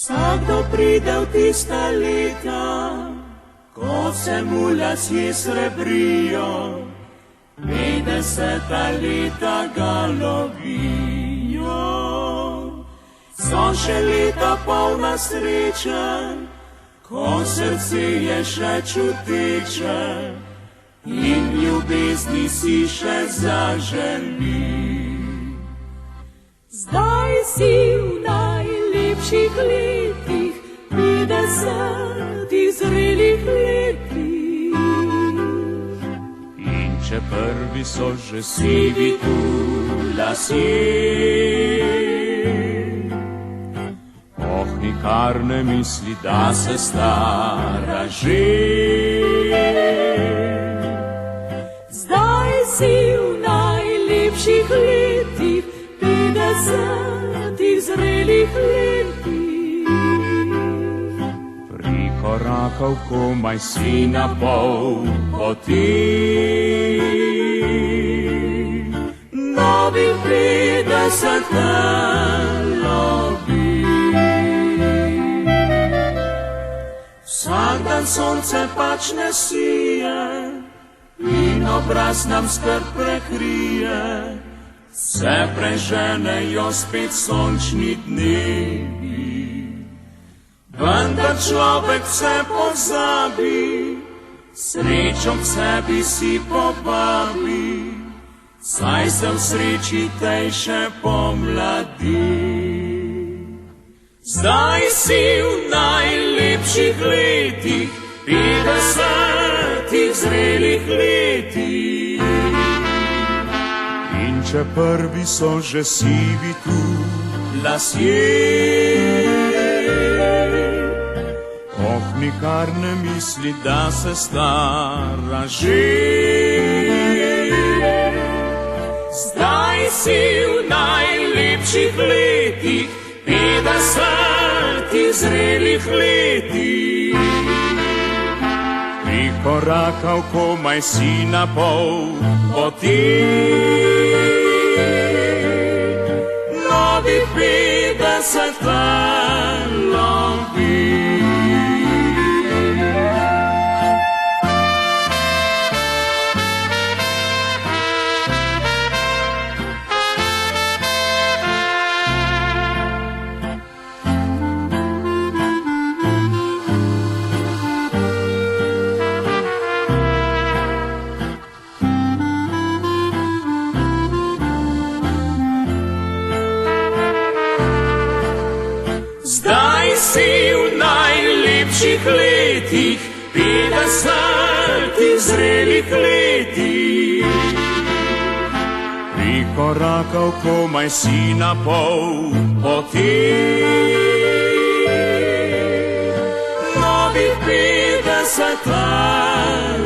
Vsakdo pride v tista leta, ko se mu lasje srebrijo, 50 leta ga lovijo. So še leta polna sreče, ko srce je še čuteče in ljubezni si še zaželi. Zdaj si v najlepših letih, 50 zrelih letih. In če prvi so že sivi tu lasje, oh, nikar ne misli, da se stara že. Zdaj si v najlepših letih, 50 zrelih letih. Prikorakal komaj si na pol poti, novih 50 lovi. Vsak dan sonce pač ne sije in obraz nam skrb prekrije, se preženejo spet sončni dnevi. Vendar človek se pozabi, srečo k sebi si povabi, saj se v sreči tej še pomladi. Zdaj si v najlepših letih, 50 zrelih letih. In če prvi so že sivi tu lasje, oh, nikar ne misli, da se stara že. Zdaj si v najlepših letih, 50 zrelih letih. Prikorakal komaj si na pol poti, novih 50 lovi. Zdaj si v najlepših letih, 50 zrelih letih. Prikorakal komaj si na pol poti, novih 50